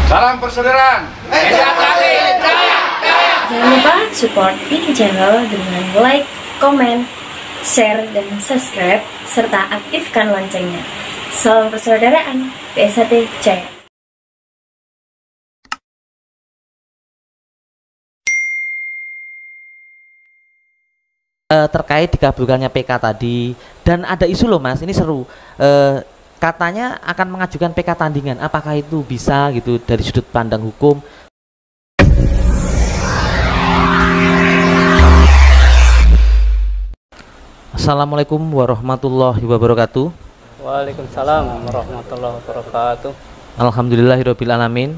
Salam persaudaraan. Jangan lupa support Piki Channel dengan like, komen, share, dan subscribe, serta aktifkan loncengnya. Salam persaudaraan, PSHT Jaya. Terkait dikabulkannya PK tadi, dan ada isu loh Mas, ini seru. Katanya akan mengajukan PK tandingan. Apakah itu bisa gitu dari sudut pandang hukum? Assalamualaikum warahmatullahi wabarakatuh. Waalaikumsalam warahmatullahi wabarakatuh. Alhamdulillahirabbil alamin.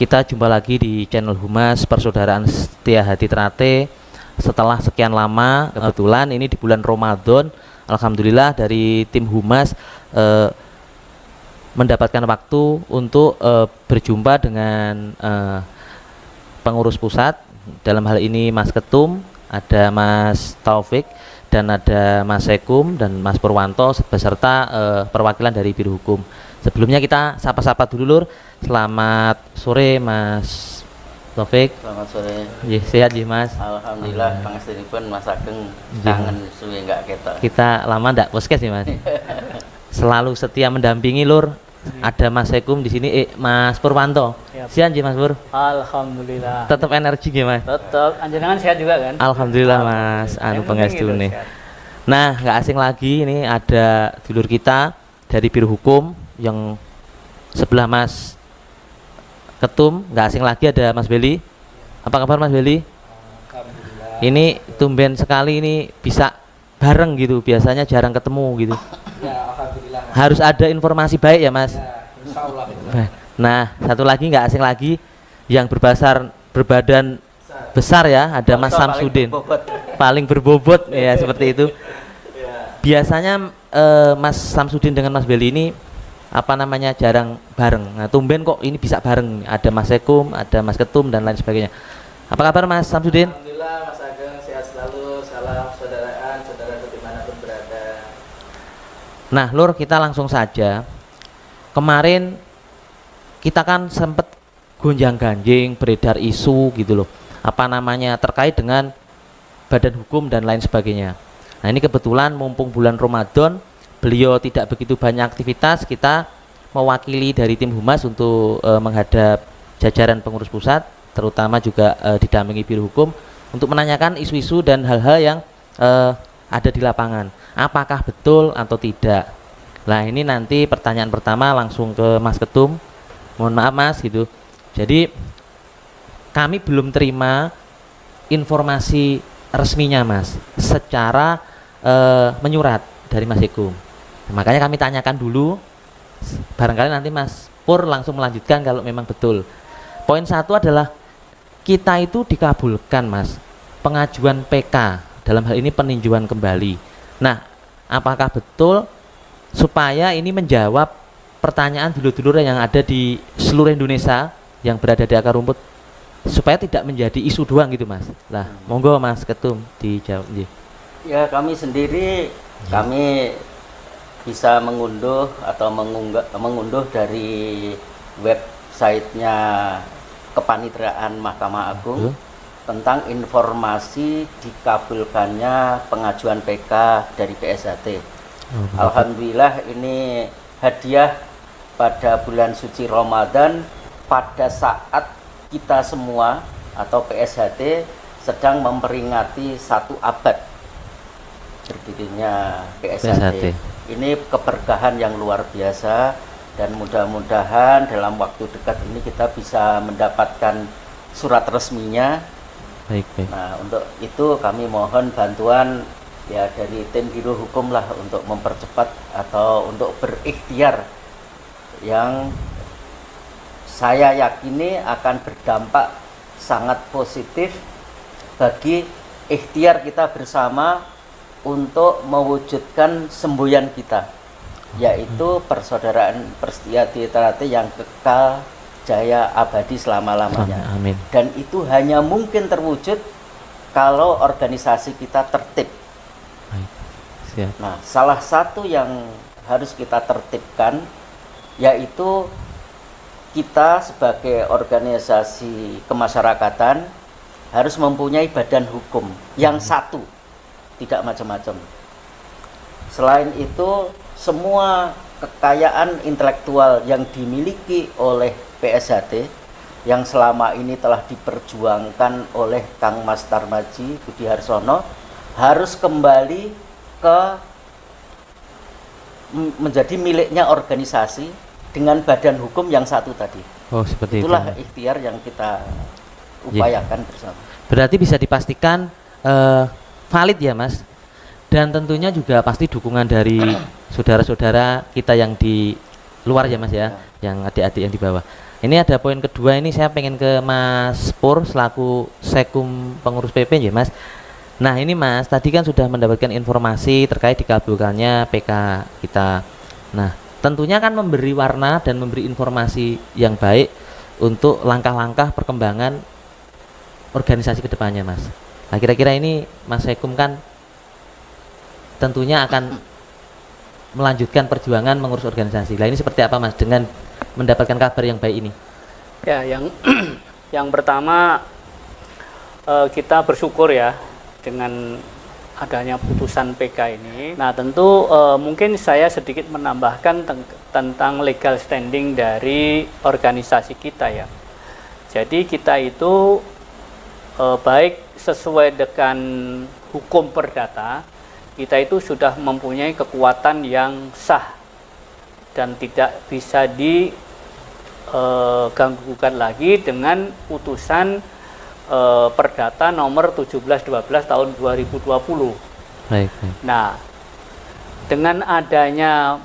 Kita jumpa lagi di channel Humas Persaudaraan Setia Hati Trate. Setelah sekian lama, kebetulan ini di bulan Ramadan, alhamdulillah dari tim Humas mendapatkan waktu untuk berjumpa dengan pengurus pusat. Dalam hal ini Mas Ketum, ada Mas Taufik, dan ada Mas Sekum dan Mas Purwanto beserta perwakilan dari Biro Hukum. Sebelumnya kita sapa-sapa dulu Lur. Selamat sore Mas Taufik. Selamat sore. Sehat ya Mas. Alhamdulillah pangestinipun Mas Ageng kangen suwe enggak ketok. Kita lama ndak podcast ya Mas. Selalu setia mendampingi Lur. Ada Mas Sekum di sini, Mas Purwanto. Sehat ya Mas Pur? Alhamdulillah. Tetap energi ya Mas. Tetap. Anjenengan sehat juga kan? Alhamdulillah Mas. Anu pengestune. Nah, nggak asing lagi ini ada dulur kita dari Biro Hukum yang sebelah Mas Ketum, nggak asing lagi ada Mas Beli. Apa kabar Mas Beli? Ini tumben sekali ini bisa bareng gitu, biasanya jarang ketemu gitu. Ya, alhamdulillah. Harus ada informasi baik ya Mas. Ya, insya Allah. Nah, satu lagi nggak asing lagi yang berbadan besar ya, ada Mas Samsudin. Paling berbobot ya seperti itu. Biasanya Mas Samsudin dengan Mas Beli ini apa namanya jarang bareng. Nah, tumben kok ini bisa bareng. Ada Mas Sekum, ada Mas Ketum dan lain sebagainya. Apa kabar Mas Samsudin? Alhamdulillah Mas Ageng sehat selalu. Salam saudaraan, saudara dimanapun berada. Nah, Lur, kita langsung saja. Kemarin kita kan sempat gonjang-ganjing, beredar isu gitu loh. Apa namanya terkait dengan badan hukum dan lain sebagainya. Nah, ini kebetulan mumpung bulan Ramadan, beliau tidak begitu banyak aktivitas, kita mewakili dari tim Humas untuk menghadap jajaran pengurus pusat, terutama juga didampingi Biro Hukum untuk menanyakan isu-isu dan hal-hal yang ada di lapangan. Apakah betul atau tidak? Nah, ini nanti pertanyaan pertama langsung ke Mas Ketum. Mohon maaf Mas gitu. Jadi kami belum terima informasi resminya Mas secara menyurat dari Mas Sekum. Makanya kami tanyakan dulu, barangkali nanti Mas Pur langsung melanjutkan kalau memang betul. Poin satu adalah kita itu dikabulkan Mas pengajuan PK, dalam hal ini peninjauan kembali. Nah, apakah betul supaya ini menjawab pertanyaan dulur-dulur yang ada di seluruh Indonesia yang berada di akar rumput, supaya tidak menjadi isu doang gitu Mas. Lah, monggo Mas Ketum dijawab. Ya, kami sendiri kami bisa mengunduh atau mengunduh dari websitenya Kepanitraan Mahkamah Agung tentang informasi dikabulkannya pengajuan PK dari PSHT. Alhamdulillah ini hadiah pada bulan suci Ramadan pada saat kita semua atau PSHT sedang memperingati 1 abad berdirinya PSHT. Ini keberkahan yang luar biasa dan mudah-mudahan dalam waktu dekat ini kita bisa mendapatkan surat resminya. Baik. Nah, untuk itu kami mohon bantuan ya dari tim Biro Hukum lah untuk mempercepat atau untuk berikhtiar yang saya yakini akan berdampak sangat positif bagi ikhtiar kita bersama untuk mewujudkan semboyan kita, yaitu persaudaraan Setia Hati Trate yang kekal jaya abadi selama-lamanya. Amin. Dan itu hanya mungkin terwujud kalau organisasi kita tertib. Siap. Nah, salah satu yang harus kita tertibkan yaitu kita sebagai organisasi kemasyarakatan harus mempunyai badan hukum yang satu, tidak macam-macam. Selain itu, semua kekayaan intelektual yang dimiliki oleh PSHT yang selama ini telah diperjuangkan oleh Kang Mas Tarmaji Budi Harsono harus kembali ke menjadi miliknya organisasi dengan badan hukum yang satu tadi. Oh, seperti Itulah itu. ikhtiar yang kita upayakan bersama. Berarti bisa dipastikan valid ya, Mas. Dan tentunya juga pasti dukungan dari saudara-saudara kita yang di luar ya, Mas ya, yang adik-adik yang di bawah. Ini ada poin kedua, ini saya pengen ke Mas Pur selaku Sekum pengurus PP ya, Mas. Nah, ini Mas, tadi kan sudah mendapatkan informasi terkait dikabulkannya PK kita. Nah, tentunya kan memberi warna dan memberi informasi yang baik untuk langkah-langkah perkembangan organisasi kedepannya, Mas. Nah, kira-kira ini Mas Sekum kan tentunya akan melanjutkan perjuangan mengurus organisasi. Nah, ini seperti apa, Mas, dengan mendapatkan kabar yang baik ini? Ya, yang pertama kita bersyukur ya dengan adanya putusan PK ini. Nah, tentu mungkin saya sedikit menambahkan tentang legal standing dari organisasi kita ya. Jadi kita itu baik sesuai dengan hukum perdata, kita itu sudah mempunyai kekuatan yang sah dan tidak bisa diganggukan lagi dengan putusan Perdata nomor 1712 tahun 2020. Baik. Nah, dengan adanya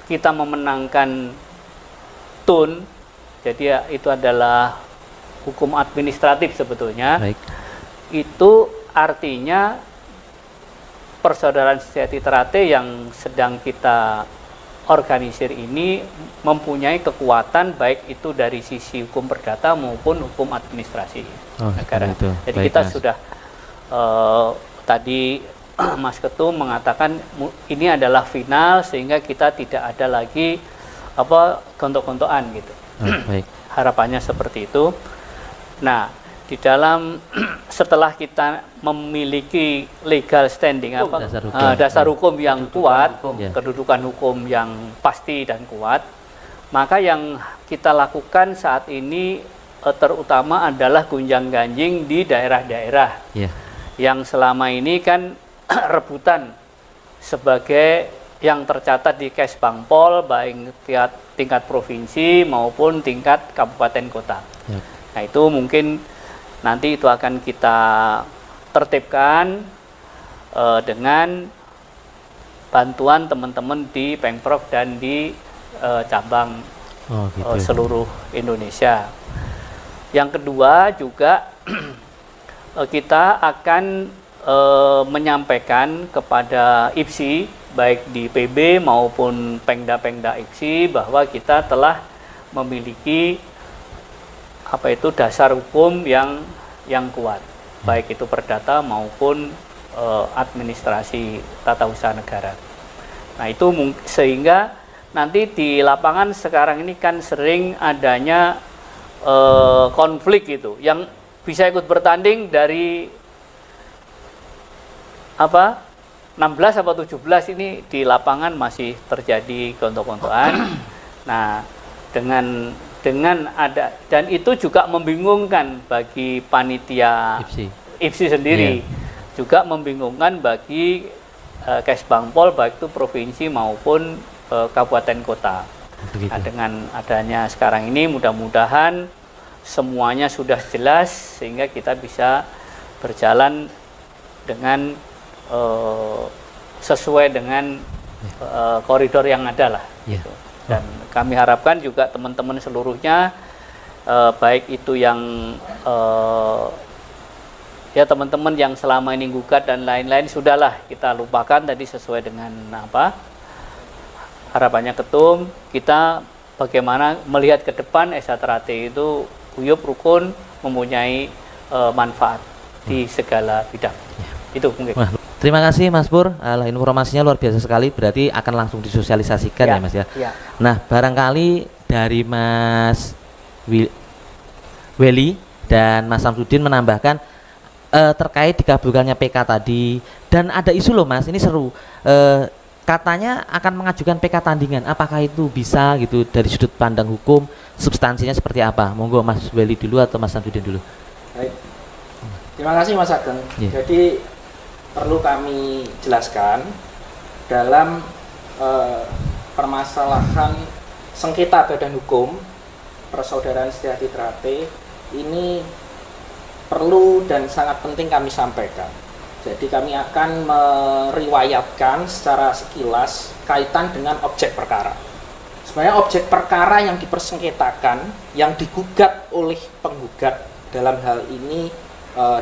kita memenangkan TUN, jadi ya, itu adalah hukum administratif sebetulnya. Baik. Itu artinya Persaudaraan Sejati Ternate yang sedang kita organisir ini mempunyai kekuatan baik itu dari sisi hukum perdata maupun hukum administrasi negara. Itu. Jadi Baik, kita Mas. sudah tadi Mas Ketum mengatakan ini adalah final sehingga kita tidak ada lagi gontok-gontokan gitu. Baik. Harapannya seperti itu. Nah, di dalam setelah kita memiliki legal standing dasar hukum yang kuat, kedudukan hukum yang pasti dan kuat, maka yang kita lakukan saat ini terutama adalah gunjang-ganjing di daerah-daerah yang selama ini kan rebutan sebagai yang tercatat di Kesbangpol baik tingkat provinsi maupun tingkat kabupaten kota. Nah, itu mungkin nanti itu akan kita tertibkan dengan bantuan teman-teman di Pemprov dan di cabang seluruh Indonesia. Yang kedua juga kita akan menyampaikan kepada IPSI baik di PB maupun Pengda-Pengda IPSI bahwa kita telah memiliki dasar hukum yang kuat, baik itu perdata maupun administrasi tata usaha negara. Nah, itu sehingga nanti di lapangan sekarang ini kan sering adanya konflik gitu, yang bisa ikut bertanding dari 16 atau 17 ini di lapangan masih terjadi gontok-gontokan. Nah, dengan ada, dan itu juga membingungkan bagi panitia IPSI sendiri, juga membingungkan bagi Kesbangpol baik itu provinsi maupun kabupaten kota. Nah, dengan adanya sekarang ini mudah-mudahan semuanya sudah jelas sehingga kita bisa berjalan dengan sesuai dengan koridor yang ada lah. Gitu. Dan kami harapkan juga teman-teman seluruhnya, baik itu yang teman-teman yang selama ini gugat dan lain-lain, sudahlah kita lupakan tadi sesuai dengan harapannya Ketum. Kita bagaimana melihat ke depan Esa Ternate itu guyup, rukun, mempunyai manfaat di segala bidang. Itu mungkin. Terima kasih Mas Pur, informasinya luar biasa sekali, berarti akan langsung disosialisasikan ya Mas ya. Nah, barangkali dari Mas Welly dan Mas Samsudin menambahkan terkait dikabulkannya PK tadi, dan ada isu loh Mas, ini seru. Katanya akan mengajukan PK tandingan. Apakah itu bisa gitu dari sudut pandang hukum, substansinya seperti apa? Monggo Mas Welly dulu atau Mas Samsudin dulu. Baik. Terima kasih Mas Ageng. Yeah. Jadi perlu kami jelaskan dalam permasalahan sengketa badan hukum Persaudaraan Setia Trate ini perlu dan sangat penting kami sampaikan. Jadi kami akan meriwayatkan secara sekilas kaitan dengan objek perkara. Sebenarnya objek perkara yang dipersengketakan, yang digugat oleh penggugat dalam hal ini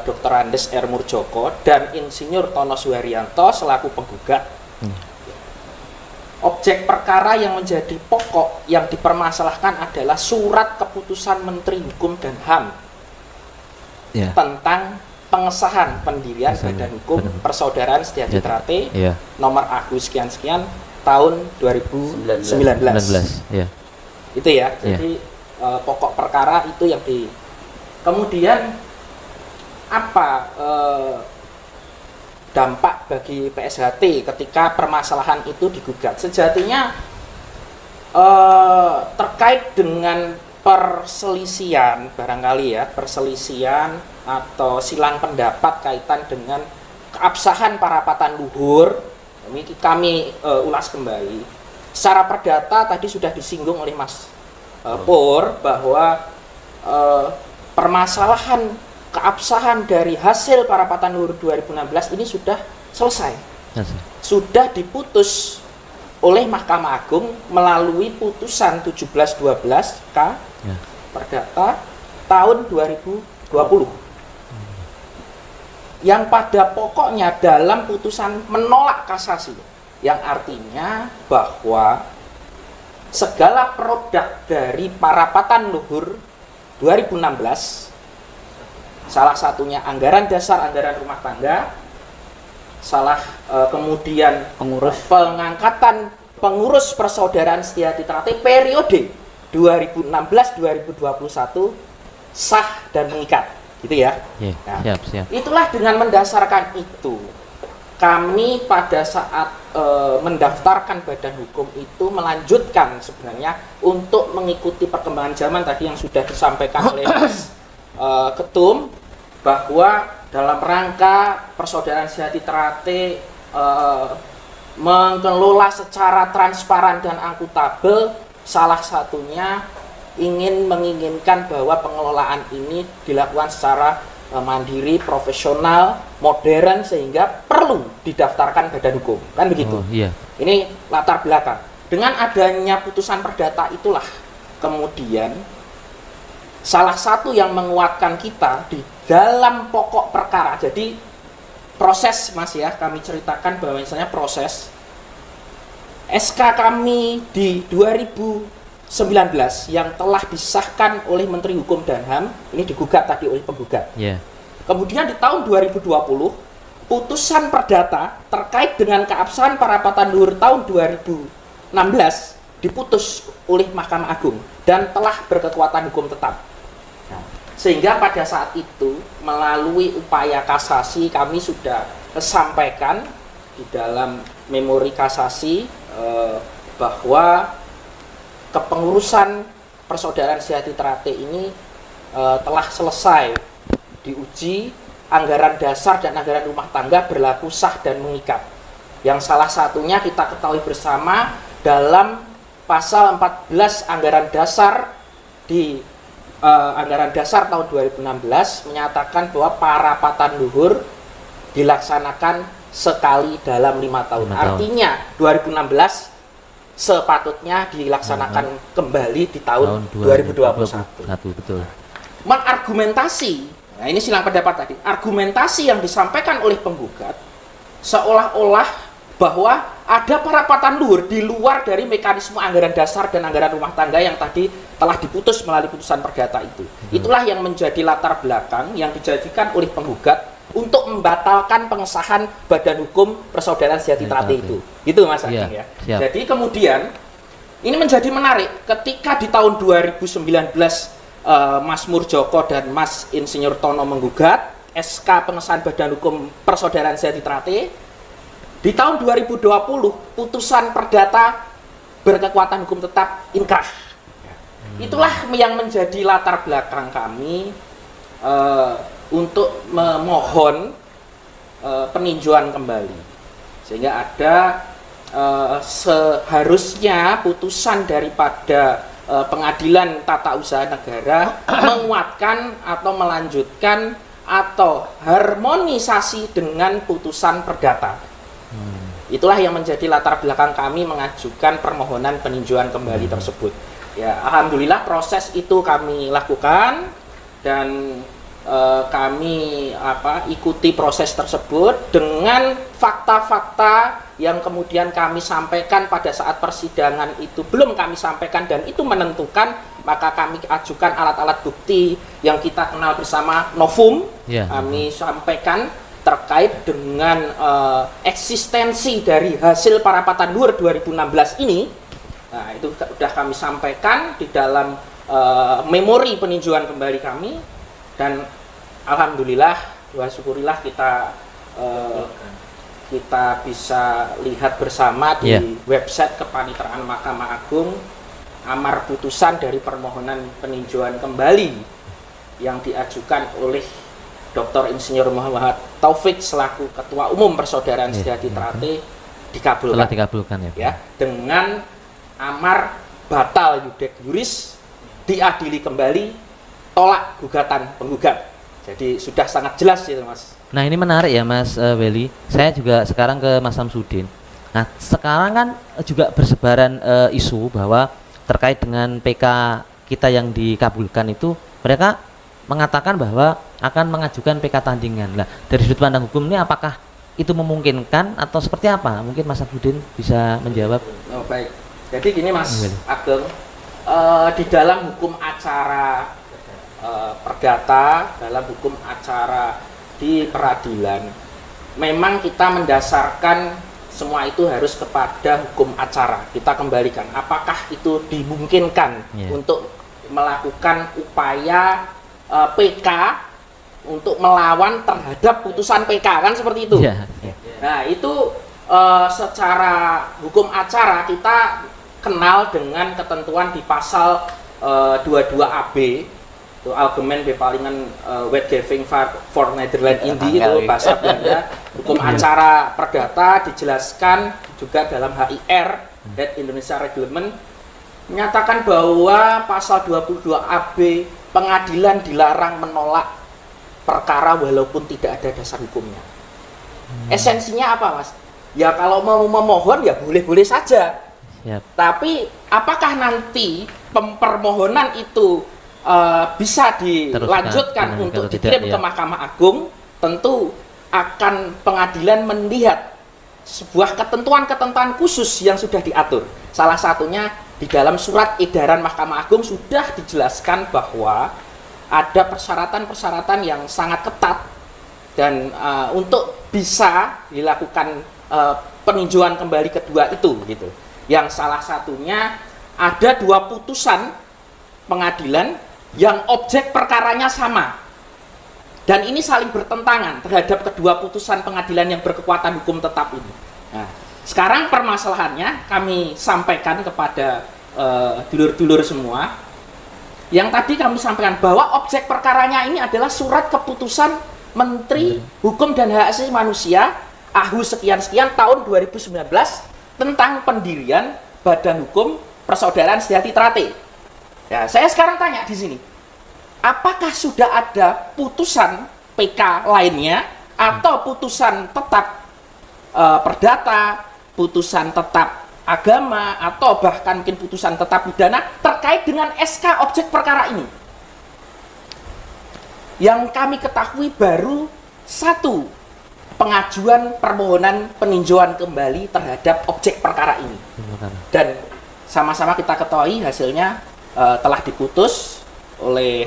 Dr. Andes R. Murjoko dan Insinyur Tono Suharyanto selaku penggugat. Objek perkara yang menjadi pokok yang dipermasalahkan adalah surat keputusan Menteri Hukum dan HAM tentang pengesahan pendirian Badan Hukum Persaudaraan Setia Trate nomor AHU sekian-sekian tahun 2019. Itu ya. Jadi pokok perkara itu yang di. Kemudian apa dampak bagi PSHT ketika permasalahan itu digugat? Sejatinya terkait dengan perselisihan barangkali ya, perselisihan atau silang pendapat kaitan dengan keabsahan parapatan luhur, kami ulas kembali. Secara perdata tadi sudah disinggung oleh Mas Pur bahwa permasalahan keabsahan dari hasil parapatan luhur 2016 ini sudah selesai. Sudah diputus oleh Mahkamah Agung melalui putusan 1712 K Perdata tahun 2020. Yang pada pokoknya dalam putusan menolak kasasi, yang artinya bahwa segala produk dari parapatan luhur 2016, salah satunya anggaran dasar, anggaran rumah tangga, kemudian pengangkatan pengurus Persaudaraan Setia Trate periode 2016-2021 sah dan mengikat, gitu ya. Nah, siap. Itulah dengan mendasarkan itu kami pada saat mendaftarkan badan hukum itu melanjutkan sebenarnya untuk mengikuti perkembangan zaman tadi yang sudah disampaikan oleh Mas Ketum, bahwa dalam rangka Persaudaraan Setia Trate mengelola secara transparan dan akuntabel, salah satunya menginginkan bahwa pengelolaan ini dilakukan secara mandiri, profesional, modern, sehingga perlu didaftarkan badan hukum, kan begitu. Ini latar belakang. Dengan adanya putusan perdata itulah kemudian salah satu yang menguatkan kita di dalam pokok perkara. Jadi proses, Mas ya, kami ceritakan bahwa misalnya proses SK kami di 2019 yang telah disahkan oleh Menteri Hukum dan HAM, ini digugat tadi oleh penggugat. Kemudian di tahun 2020 putusan perdata terkait dengan keabsahan parapatan luhur tahun 2016 diputus oleh Mahkamah Agung dan telah berkekuatan hukum tetap. Sehingga pada saat itu melalui upaya kasasi kami sudah sampaikan di dalam memori kasasi bahwa kepengurusan Persaudaraan Setia Trate ini telah selesai diuji, anggaran dasar dan anggaran rumah tangga berlaku sah dan mengikat. Yang salah satunya kita ketahui bersama dalam pasal 14 anggaran dasar di anggaran dasar tahun 2016 menyatakan bahwa parapatan luhur dilaksanakan sekali dalam 5 tahun. Artinya 2016 sepatutnya dilaksanakan kembali di tahun 2021. Betul. Mengargumentasi, nah ini silang pendapat tadi, argumentasi yang disampaikan oleh penggugat seolah-olah bahwa ada parapatan luhur di luar dari mekanisme anggaran dasar dan anggaran rumah tangga yang tadi telah diputus melalui putusan perdata itu. Itulah yang menjadi latar belakang yang dijadikan oleh penggugat untuk membatalkan pengesahan Badan Hukum Persaudaraan Setia Trate itu. Itu Mas Ageng ya. Jadi kemudian ini menjadi menarik ketika di tahun 2019 Mas Murjoko dan Mas Insinyur Tono menggugat SK pengesahan Badan Hukum Persaudaraan Sejati Trate. Di tahun 2020 putusan perdata berkekuatan hukum tetap inkrah. Itulah yang menjadi latar belakang kami untuk memohon peninjauan kembali, sehingga ada seharusnya putusan daripada pengadilan tata usaha negara menguatkan atau melanjutkan atau harmonisasi dengan putusan perdata. Itulah yang menjadi latar belakang kami mengajukan permohonan peninjauan kembali tersebut. Ya, alhamdulillah proses itu kami lakukan dan kami ikuti proses tersebut dengan fakta-fakta yang kemudian kami sampaikan pada saat persidangan itu belum kami sampaikan dan itu menentukan, maka kami ajukan alat-alat bukti yang kita kenal bersama novum. Kami sampaikan terkait dengan eksistensi dari hasil parapatan luhur 2016 ini. Nah, itu sudah kami sampaikan di dalam memori peninjauan kembali kami, dan alhamdulillah, wa syukurillah kita bisa lihat bersama di website Kepanitraan Mahkamah Agung amar putusan dari permohonan peninjauan kembali yang diajukan oleh Dr. Insinyur Muhammad Taufik selaku Ketua Umum Persaudaraan Sejati Trate dikabulkan. Telah dikabulkan ya, dengan amar batal yudek yuris, diadili kembali, tolak gugatan penggugat. Jadi sudah sangat jelas itu, Mas. Nah, ini menarik ya, Mas Welly. Saya juga sekarang ke Mas Samsudin. Nah, sekarang kan juga bersebaran isu bahwa terkait dengan PK kita yang dikabulkan itu, mereka mengatakan bahwa akan mengajukan PK tandingan. Nah, dari sudut pandang hukum ini apakah itu memungkinkan atau seperti apa? Mungkin Mas Samsudin bisa menjawab. Oh, baik. Jadi gini, Mas Ageng, di dalam hukum acara perdata, dalam hukum acara di peradilan, memang kita mendasarkan semua itu harus kepada hukum acara. Kita kembalikan apakah itu dimungkinkan untuk melakukan upaya PK untuk melawan terhadap putusan PK, kan seperti itu. Nah, itu secara hukum acara kita kenal dengan ketentuan di pasal 22AB itu Algemeen Bepalingen Wetgeving for Nederland Indi, itu bahasa Belanda. Hukum acara perdata dijelaskan juga dalam HIR, Head Indonesia Reglement, menyatakan bahwa pasal 22AB pengadilan dilarang menolak perkara walaupun tidak ada dasar hukumnya. Esensinya apa, Mas? Ya kalau mau memohon ya boleh-boleh saja. Tapi apakah nanti permohonan itu bisa dilanjutkan untuk dikirim ke Mahkamah Agung? Tentu akan pengadilan melihat sebuah ketentuan-ketentuan khusus yang sudah diatur. Salah satunya di dalam surat edaran Mahkamah Agung sudah dijelaskan bahwa ada persyaratan-persyaratan yang sangat ketat dan untuk bisa dilakukan peninjauan kembali kedua itu gitu. Yang salah satunya ada 2 putusan pengadilan yang objek perkaranya sama dan ini saling bertentangan terhadap kedua putusan pengadilan yang berkekuatan hukum tetap ini. Nah, sekarang permasalahannya kami sampaikan kepada dulur-dulur semua yang tadi kami sampaikan bahwa objek perkaranya ini adalah surat keputusan Menteri Hukum dan Hak Asasi Manusia AHU sekian-sekian tahun 2019 tentang pendirian Badan Hukum Persaudaraan Sejati Trate. Ya, saya sekarang tanya di sini, apakah sudah ada putusan PK lainnya atau putusan tetap perdata, putusan tetap agama, atau bahkan mungkin putusan tetap pidana terkait dengan SK objek perkara ini? Yang kami ketahui baru 1 pengajuan permohonan peninjauan kembali terhadap objek perkara ini, dan sama-sama kita ketahui hasilnya telah diputus oleh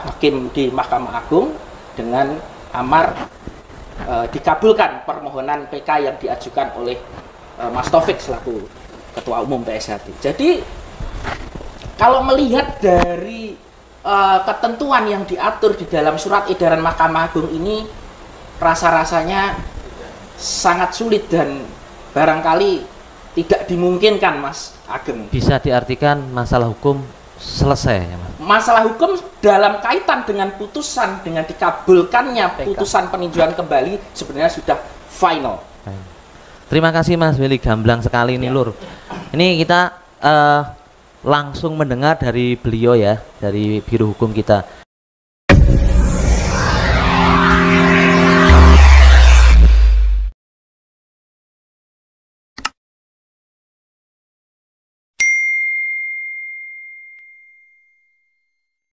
hakim di Mahkamah Agung dengan amar dikabulkan permohonan PK yang diajukan oleh Mas Taufik selaku Ketua Umum PSHT. Jadi kalau melihat dari ketentuan yang diatur di dalam surat edaran Mahkamah Agung ini, rasa-rasanya sangat sulit dan barangkali tidak dimungkinkan, Mas Ageng. Bisa diartikan masalah hukum selesai ya, Mas? Masalah hukum dalam kaitan dengan putusan, dengan dikabulkannya putusan peninjauan kembali sebenarnya sudah final. Terima kasih Mas Willy, gamblang sekali ini Lur. Ini kita langsung mendengar dari beliau ya, dari Biro Hukum kita.